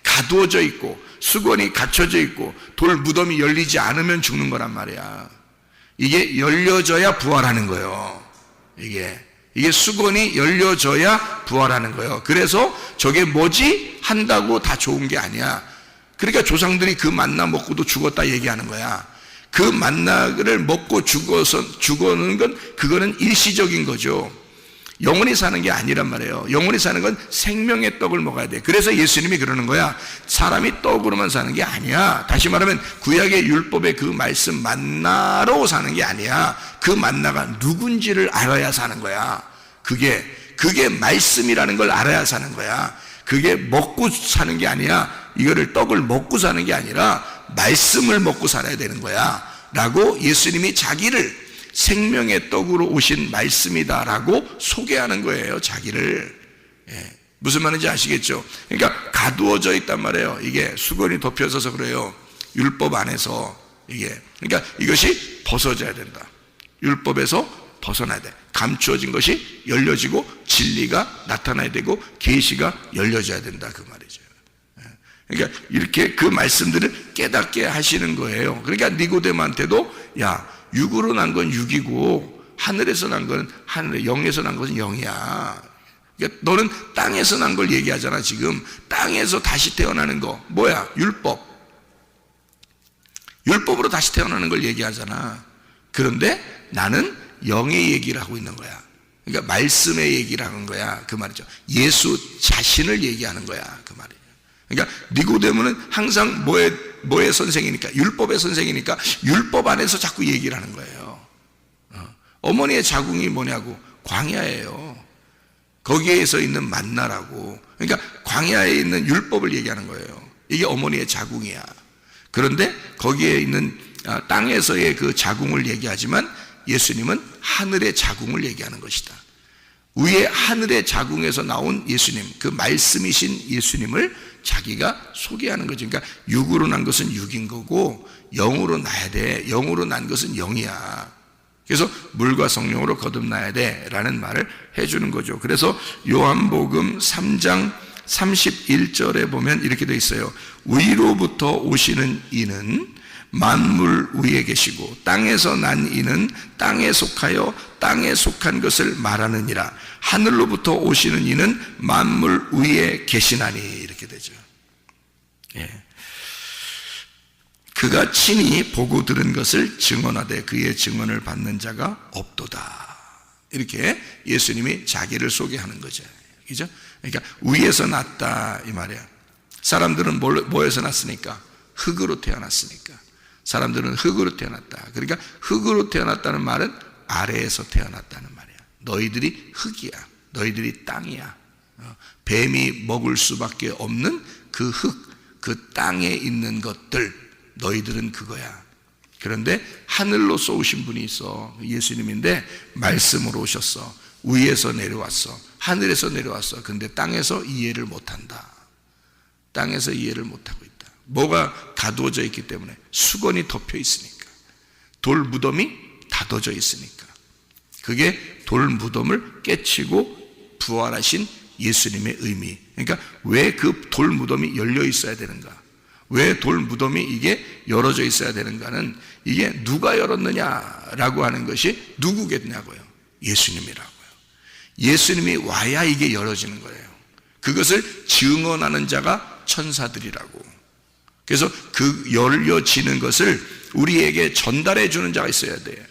가두어져 있고 수건이 갇혀져 있고 돌 무덤이 열리지 않으면 죽는 거란 말이야. 이게 열려져야 부활하는 거예요. 이게 수건이 열려져야 부활하는 거예요. 그래서 저게 뭐지 한다고 다 좋은 게 아니야. 그러니까 조상들이 그 만나 먹고도 죽었다 얘기하는 거야. 그 만나를 먹고 죽어는 건 그거는 일시적인 거죠. 영원히 사는 게 아니란 말이에요. 영원히 사는 건 생명의 떡을 먹어야 돼. 그래서 예수님이 그러는 거야. 사람이 떡으로만 사는 게 아니야. 다시 말하면 구약의 율법의 그 말씀 만나로 사는 게 아니야. 그 만나가 누군지를 알아야 사는 거야. 그게 말씀이라는 걸 알아야 사는 거야. 그게 먹고 사는 게 아니야. 이거를 떡을 먹고 사는 게 아니라 말씀을 먹고 살아야 되는 거야 라고 예수님이 자기를 생명의 떡으로 오신 말씀이다라고 소개하는 거예요. 자기를. 무슨 말인지 아시겠죠? 그러니까 가두어져 있단 말이에요. 이게 수건이 덮여져서 그래요. 율법 안에서 그러니까 이것이 벗어져야 된다. 율법에서 벗어나야 돼. 감추어진 것이 열려지고 진리가 나타나야 되고 계시가 열려져야 된다 그 말이죠. 그러니까 이렇게 그 말씀들을 깨닫게 하시는 거예요. 그러니까 니고데모한테도 야, 육으로 난 건 육이고 하늘에서 난 건 하늘에, 영에서 난 것은 영이야. 그러니까 너는 땅에서 난 걸 얘기하잖아. 지금 땅에서 다시 태어나는 거 뭐야? 율법으로 다시 태어나는 걸 얘기하잖아. 그런데 나는 영의 얘기를 하고 있는 거야. 그러니까 말씀의 얘기를 하는 거야. 그 말이죠. 예수 자신을 얘기하는 거야. 그 말이에요. 그러니까 니고데모는 항상 뭐의 선생이니까, 율법의 선생이니까 율법 안에서 자꾸 얘기를 하는 거예요. 어머니의 자궁이 뭐냐고? 광야예요. 거기에서 있는 만나라고. 그러니까 광야에 있는 율법을 얘기하는 거예요. 이게 어머니의 자궁이야. 그런데 거기에 있는 땅에서의 그 자궁을 얘기하지만 예수님은 하늘의 자궁을 얘기하는 것이다. 위에 하늘의 자궁에서 나온 예수님, 그 말씀이신 예수님을 자기가 소개하는 거죠. 그러니까 육으로 난 것은 육인 거고 영으로 나야 돼. 영으로 난 것은 영이야. 그래서 물과 성령으로 거듭나야 돼 라는 말을 해주는 거죠. 그래서 요한복음 3장 31절에 보면 이렇게 돼 있어요. 위로부터 오시는 이는 만물 위에 계시고 땅에서 난 이는 땅에 속하여 땅에 속한 것을 말하느니라. 하늘로부터 오시는 이는 만물 위에 계시나니. 이렇게 되죠. 그가 친히 보고 들은 것을 증언하되 그의 증언을 받는 자가 없도다. 이렇게 예수님이 자기를 소개하는 거죠. 그죠? 그러니까 위에서 났다 이 말이야. 사람들은 뭐에서 났으니까? 흙으로 태어났으니까. 사람들은 흙으로 태어났다. 그러니까 흙으로 태어났다는 말은 아래에서 태어났다는 말이야. 너희들이 흙이야. 너희들이 땅이야. 뱀이 먹을 수밖에 없는 그 흙, 그 땅에 있는 것들, 너희들은 그거야. 그런데 하늘로서 오신 분이 있어. 예수님인데 말씀으로 오셨어. 위에서 내려왔어. 하늘에서 내려왔어. 근데 땅에서 이해를 못한다. 땅에서 이해를 못하고 있다. 뭐가 가두어져 있기 때문에, 수건이 덮여 있으니까, 돌 무덤이 닫아져 있으니까. 그게 돌 무덤을 깨치고 부활하신 예수님의 의미. 그러니까 왜 그 돌 무덤이 열려 있어야 되는가? 왜 돌 무덤이 이게 열어져 있어야 되는가는, 이게 누가 열었느냐라고 하는 것이 누구겠냐고요? 예수님이라고요. 예수님이 와야 이게 열어지는 거예요. 그것을 증언하는 자가 천사들이라고. 그래서 그 열려지는 것을 우리에게 전달해 주는 자가 있어야 돼.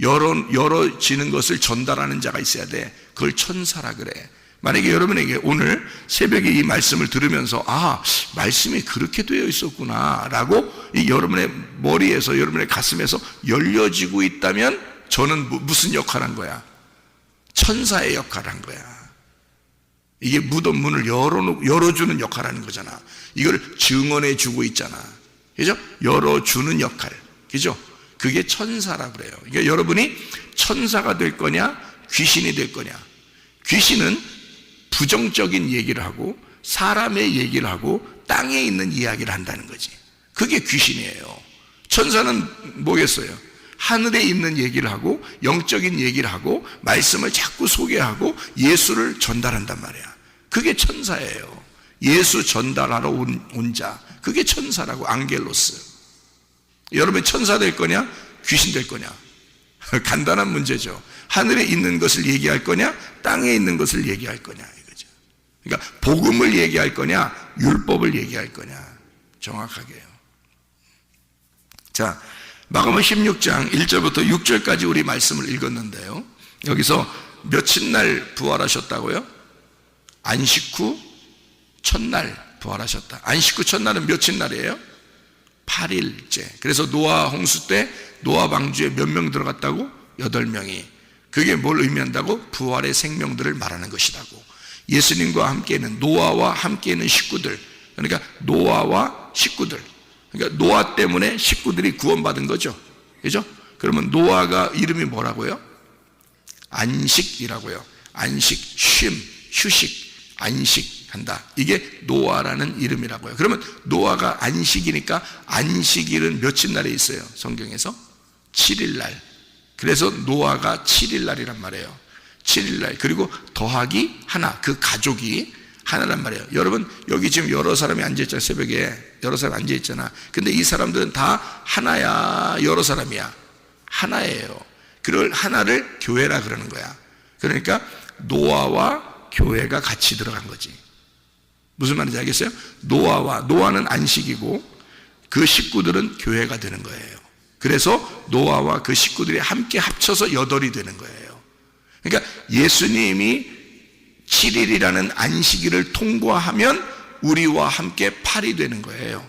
열어지는 것을 전달하는 자가 있어야 돼. 그걸 천사라 그래. 만약에 여러분에게 오늘 새벽에 이 말씀을 들으면서 말씀이 그렇게 되어 있었구나 라고 이 여러분의 머리에서, 여러분의 가슴에서 열려지고 있다면 저는 무슨 역할을 한 거야? 천사의 역할을 한 거야. 이게 무덤 문을 열어주는 역할을 하는 거잖아. 이걸 증언해 주고 있잖아. 그죠? 열어주는 역할. 그죠? 그게 천사라 그래요. 그러니까 여러분이 천사가 될 거냐, 귀신이 될 거냐. 귀신은 부정적인 얘기를 하고 사람의 얘기를 하고 땅에 있는 이야기를 한다는 거지. 그게 귀신이에요. 천사는 뭐겠어요? 하늘에 있는 얘기를 하고 영적인 얘기를 하고 말씀을 자꾸 소개하고 예수를 전달한단 말이야. 그게 천사예요. 예수 전달하러 온 자, 그게 천사라고. 안겔로스. 여러분 천사 될 거냐 귀신 될 거냐? 간단한 문제죠. 하늘에 있는 것을 얘기할 거냐 땅에 있는 것을 얘기할 거냐 이거죠. 그러니까 복음을 얘기할 거냐 율법을 얘기할 거냐, 정확하게요. 자, 마가복음 16장 1절부터 6절까지 우리 말씀을 읽었는데요, 여기서 며칠 날 부활하셨다고요? 안식 후 첫날 부활하셨다. 안식 후 첫날은 며칠 날이에요? 8일째. 그래서 노아 홍수 때 노아 방주에 몇 명 들어갔다고? 8명이. 그게 뭘 의미한다고? 부활의 생명들을 말하는 것이라고. 예수님과 함께 있는, 노아와 함께 있는 식구들, 그러니까 노아와 식구들, 그러니까 노아 때문에 식구들이 구원받은 거죠. 그죠? 그러면 노아가 이름이 뭐라고요? 안식이라고요. 안식, 쉼, 휴식, 안식한다. 이게 노아라는 이름이라고요. 그러면 노아가 안식이니까 안식일은 며칠 날에 있어요? 성경에서 7일날. 그래서 노아가 7일날이란 말이에요. 7일날. 그리고 더하기 하나, 그 가족이 하나란 말이에요. 여러분 여기 지금 여러 사람이 앉아있잖아요. 새벽에 여러 사람 앉아있잖아. 근데 이 사람들은 다 하나야 여러 사람이야? 하나예요. 그걸 하나를 교회라 그러는 거야. 그러니까 노아와 교회가 같이 들어간 거지. 무슨 말인지 알겠어요? 노아는 안식이고 그 식구들은 교회가 되는 거예요. 그래서 노아와 그 식구들이 함께 합쳐서 8이 되는 거예요. 그러니까 예수님이 7일이라는 안식일을 통과하면 우리와 함께 8이 되는 거예요.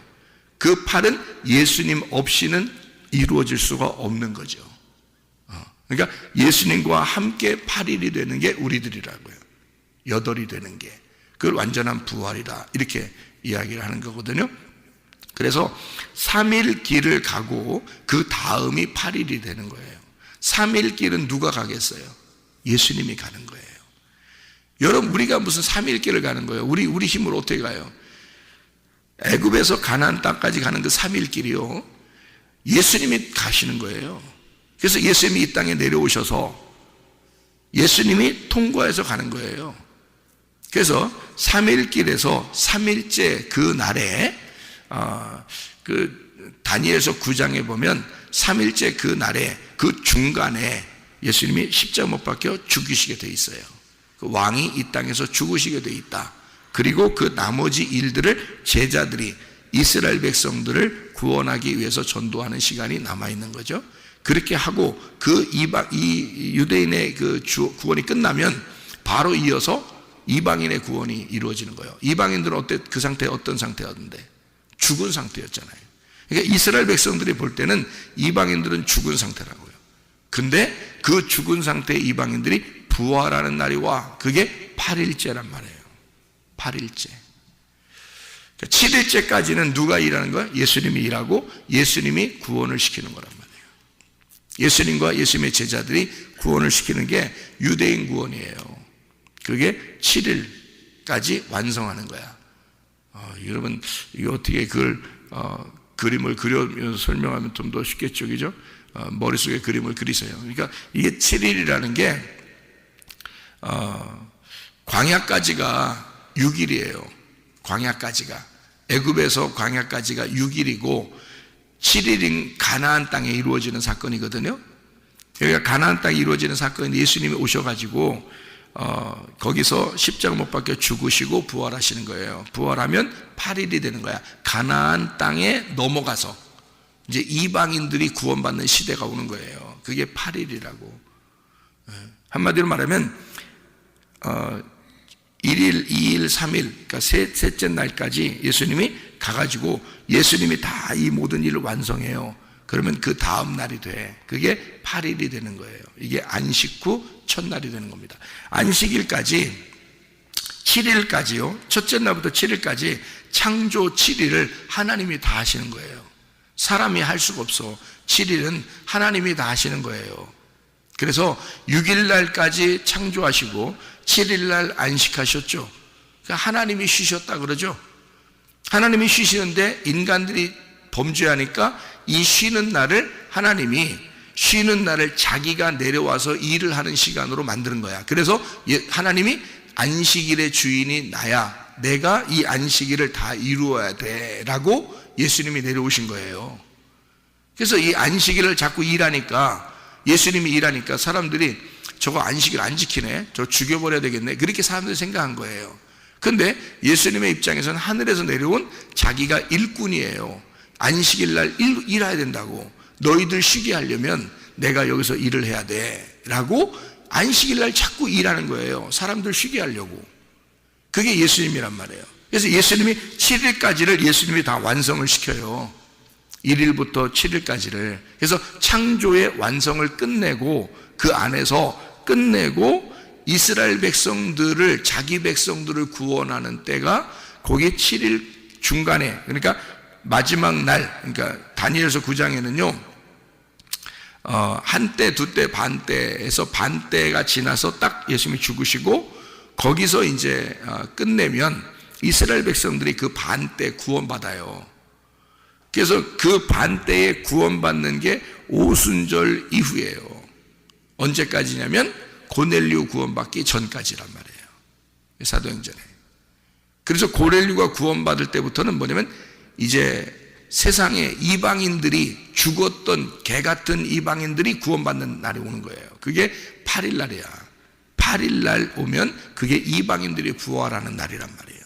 그 8은 예수님 없이는 이루어질 수가 없는 거죠. 그러니까 예수님과 함께 8일이 되는 게 우리들이라고요. 8이 되는 게. 그걸 완전한 부활이다, 이렇게 이야기를 하는 거거든요. 그래서 3일 길을 가고 그 다음이 8일이 되는 거예요. 3일 길은 누가 가겠어요? 예수님이 가는 거예요. 여러분 우리가 무슨 3일 길을 가는 거예요? 우리 힘으로 어떻게 가요? 애굽에서 가나안 땅까지 가는 그 3일 길이요, 예수님이 가시는 거예요. 그래서 예수님이 이 땅에 내려오셔서 예수님이 통과해서 가는 거예요. 그래서 3일 길에서 3일째 그 날에 그 다니엘서 9장에 보면 3일째 그 날에 그 중간에 예수님이 십자가 못 박혀 죽으시게 돼 있어요. 그 왕이 이 땅에서 죽으시게 돼 있다. 그리고 그 나머지 일들을 제자들이 이스라엘 백성들을 구원하기 위해서 전도하는 시간이 남아 있는 거죠. 그렇게 하고 그 이 유대인의 그 구원이 끝나면 바로 이어서 이방인의 구원이 이루어지는 거예요. 이방인들은 그 상태 어떤 상태였는데? 죽은 상태였잖아요. 그러니까 이스라엘 백성들이 볼 때는 이방인들은 죽은 상태라고요. 근데 그 죽은 상태의 이방인들이 부활하는 날이 와. 그게 8일째란 말이에요. 8일째. 7일째까지는 누가 일하는 거야? 예수님이 일하고 예수님이 구원을 시키는 거란 말이에요. 예수님과 예수님의 제자들이 구원을 시키는 게 유대인 구원이에요. 그게 7일까지 완성하는 거야. 여러분 이거 어떻게 그걸 그림을 그려서 설명하면 좀 더 쉽겠죠, 그죠? 머릿속에 그림을 그리세요. 그러니까 이게 7일이라는 게 광야까지가 6일이에요. 광야까지가, 애굽에서 광야까지가 6일이고 7일인 가나안 땅에 이루어지는 사건이거든요. 여기가 가나안 땅에 이루어지는 사건인데 예수님이 오셔가지고 거기서 십자가 못 박혀 죽으시고 부활하시는 거예요. 부활하면 8일이 되는 거야. 가나안 땅에 넘어가서 이제 이방인들이 구원받는 시대가 오는 거예요. 그게 8일이라고. 한마디로 말하면 1일, 2일, 3일, 그러니까 셋째 날까지 예수님이 가가지고 예수님이 다 이 모든 일을 완성해요. 그러면 그 다음 날이 돼. 그게 8일이 되는 거예요. 이게 안식 후 첫날이 되는 겁니다. 안식일까지 7일까지요. 첫째 날부터 7일까지 창조 7일을 하나님이 다 하시는 거예요. 사람이 할 수가 없어. 7일은 하나님이 다 하시는 거예요. 그래서 6일날까지 창조하시고 7일날 안식하셨죠. 그러니까 하나님이 쉬셨다 그러죠. 하나님이 쉬시는데 인간들이 범죄하니까 이 쉬는 날을 하나님이 쉬는 날을 자기가 내려와서 일을 하는 시간으로 만드는 거야. 그래서 하나님이 안식일의 주인이 나야, 내가 이 안식일을 다 이루어야 돼 라고 예수님이 내려오신 거예요. 그래서 이 안식일을 자꾸 일하니까, 예수님이 일하니까 사람들이 저거 안식일 안 지키네, 저 죽여버려야 되겠네, 그렇게 사람들이 생각한 거예요. 근데 예수님의 입장에서는 하늘에서 내려온 자기가 일꾼이에요. 안식일 날 일해야 된다고, 너희들 쉬게 하려면 내가 여기서 일을 해야 돼 라고 안식일 날 자꾸 일하는 거예요. 사람들 쉬게 하려고. 그게 예수님이란 말이에요. 그래서 예수님이 7일까지를 예수님이 다 완성을 시켜요. 1일부터 7일까지를. 그래서 창조의 완성을 끝내고, 그 안에서 끝내고 이스라엘 백성들을, 자기 백성들을 구원하는 때가 거기 7일 중간에, 그러니까 마지막 날, 그러니까 다니엘서 9장에는요 한때, 두때, 반때에서 반때가 지나서 딱 예수님이 죽으시고 거기서 이제 끝내면 이스라엘 백성들이 그 반때 구원받아요. 그래서 그 반때에 구원받는 게 오순절 이후예요. 언제까지냐면 고넬료 구원받기 전까지란 말이에요. 사도행전에. 그래서 고넬료가 구원받을 때부터는 뭐냐면 이제 세상에 이방인들이, 죽었던 개 같은 이방인들이 구원받는 날이 오는 거예요. 그게 8일 날이야. 8일 날 오면 그게 이방인들이 부활하는 날이란 말이에요.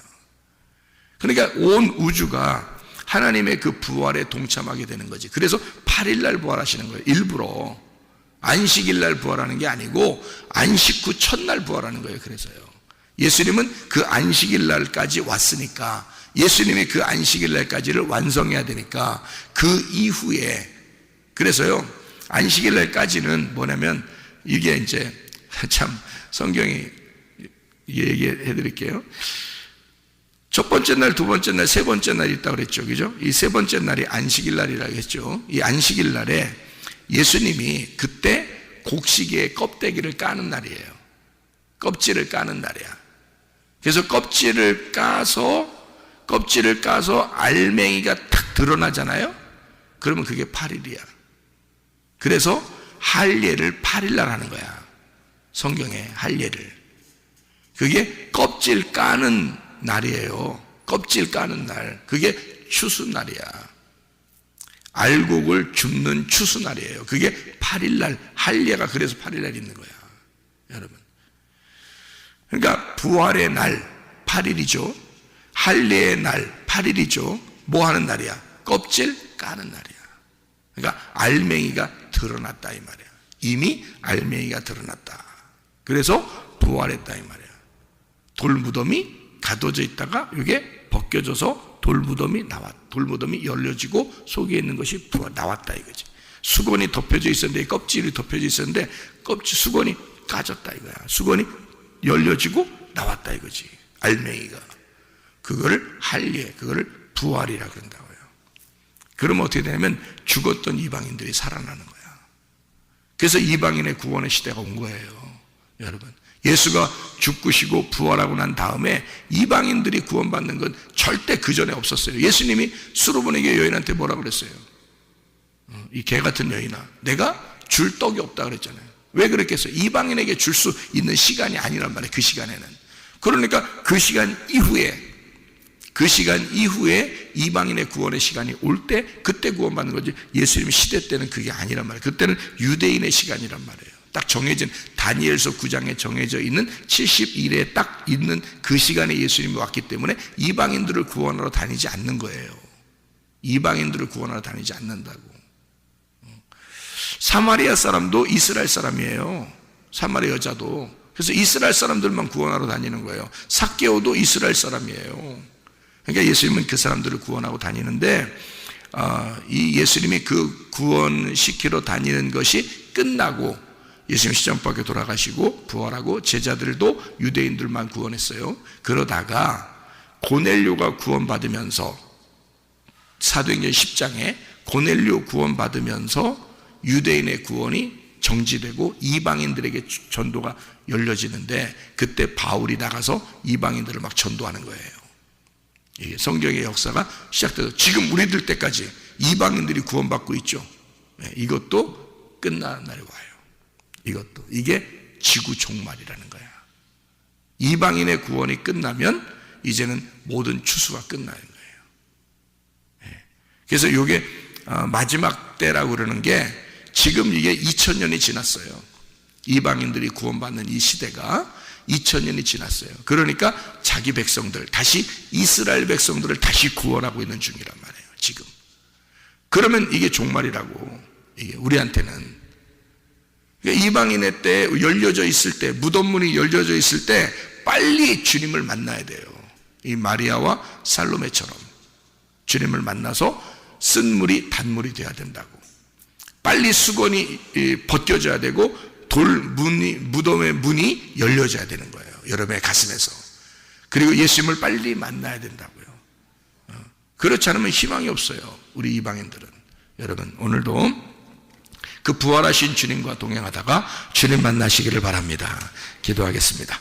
그러니까 온 우주가 하나님의 그 부활에 동참하게 되는 거지. 그래서 8일 날 부활하시는 거예요. 일부러 안식일 날 부활하는 게 아니고 안식 후 첫날 부활하는 거예요. 그래서요, 예수님은 그 안식일 날까지 왔으니까, 예수님이 그 안식일 날까지를 완성해야 되니까 그 이후에, 그래서요 안식일 날까지는 뭐냐면, 이게 이제 참 성경이 얘기해 드릴게요. 첫 번째 날, 두 번째 날, 세 번째 날이 있다고 그랬죠. 그죠? 이 세 번째 날이 안식일 날이라고 했죠. 이 안식일 날에 예수님이 그때 곡식의 껍데기를 까는 날이에요. 껍질을 까는 날이야. 그래서 껍질을 까서 알맹이가 탁 드러나잖아요. 그러면 그게 8일이야. 그래서 할례를 8일 날 하는 거야. 성경에 할례를. 그게 껍질 까는 날이에요. 껍질 까는 날. 그게 추수날이야. 알곡을 줍는 추수날이에요. 그게 8일 날, 할례가 그래서 8일 날 있는 거야, 여러분. 그러니까 부활의 날 8일이죠. 할례의 날 8일이죠. 뭐 하는 날이야? 껍질 까는 날이야. 그러니까 알맹이가 드러났다 이 말이야. 이미 알맹이가 드러났다. 그래서 부활했다 이 말이야. 돌무덤이 가둬져 있다가 이게 벗겨져서 돌무덤이 열려지고 속에 있는 것이 나왔다 이거지. 수건이 덮여져 있었는데, 껍질이 덮여져 있었는데 수건이 까졌다 이거야. 수건이 열려지고 나왔다 이거지. 알맹이가. 그거를 할례, 그거를 부활이라 그런다고요. 그러면 어떻게 되냐면 죽었던 이방인들이 살아나는 거야. 그래서 이방인의 구원의 시대가 온 거예요, 여러분. 예수가 죽으시고 부활하고 난 다음에 이방인들이 구원받는 건 절대 그 전에 없었어요. 예수님이 수로보니게 여인한테 뭐라고 그랬어요? 이 개 같은 여인아, 내가 줄 떡이 없다 그랬잖아요. 왜 그랬겠어요? 이방인에게 줄 수 있는 시간이 아니란 말이에요, 그 시간에는. 그러니까 그 시간 이후에 이방인의 구원의 시간이 올 때 그때 구원받는 거지, 예수님 시대 때는 그게 아니란 말이에요. 그때는 유대인의 시간이란 말이에요. 딱 정해진, 다니엘서 9장에 정해져 있는 70일에 딱 있는 그 시간에 예수님이 왔기 때문에 이방인들을 구원하러 다니지 않는 거예요. 이방인들을 구원하러 다니지 않는다고. 사마리아 사람도 이스라엘 사람이에요. 사마리아 여자도. 그래서 이스라엘 사람들만 구원하러 다니는 거예요. 삭개오도 이스라엘 사람이에요. 그러니까 예수님은 그 사람들을 구원하고 다니는데, 이 예수님이 그 구원시키러 다니는 것이 끝나고 예수님 시장밖에 돌아가시고 부활하고 제자들도 유대인들만 구원했어요. 그러다가 고넬료가 구원받으면서, 사도행전 10장에 고넬료 구원받으면서 유대인의 구원이 정지되고 이방인들에게 전도가 열려지는데, 그때 바울이 나가서 이방인들을 막 전도하는 거예요. 이게 성경의 역사가 시작돼서 지금 우리들 때까지 이방인들이 구원받고 있죠. 이것도 끝나는 날이 와요. 이것도 이게 지구 종말이라는 거야. 이방인의 구원이 끝나면 이제는 모든 추수가 끝나는 거예요. 그래서 이게 마지막 때라고 그러는 게 지금 이게 2000년이 지났어요. 이방인들이 구원받는 이 시대가 2000년이 지났어요. 그러니까 자기 백성들, 다시 이스라엘 백성들을 다시 구원하고 있는 중이란 말이에요. 지금. 그러면 이게 종말이라고. 이게 우리한테는. 그러니까 이방인의 때 열려져 있을 때, 무덤문이 열려져 있을 때 빨리 주님을 만나야 돼요. 이 마리아와 살로메처럼 주님을 만나서 쓴 물이 단물이 돼야 된다고. 빨리 수건이 벗겨져야 되고 무덤의 문이 열려져야 되는 거예요. 여러분의 가슴에서. 그리고 예수님을 빨리 만나야 된다고요. 그렇지 않으면 희망이 없어요. 우리 이방인들은. 여러분 오늘도 그 부활하신 주님과 동행하다가 주님 만나시기를 바랍니다. 기도하겠습니다.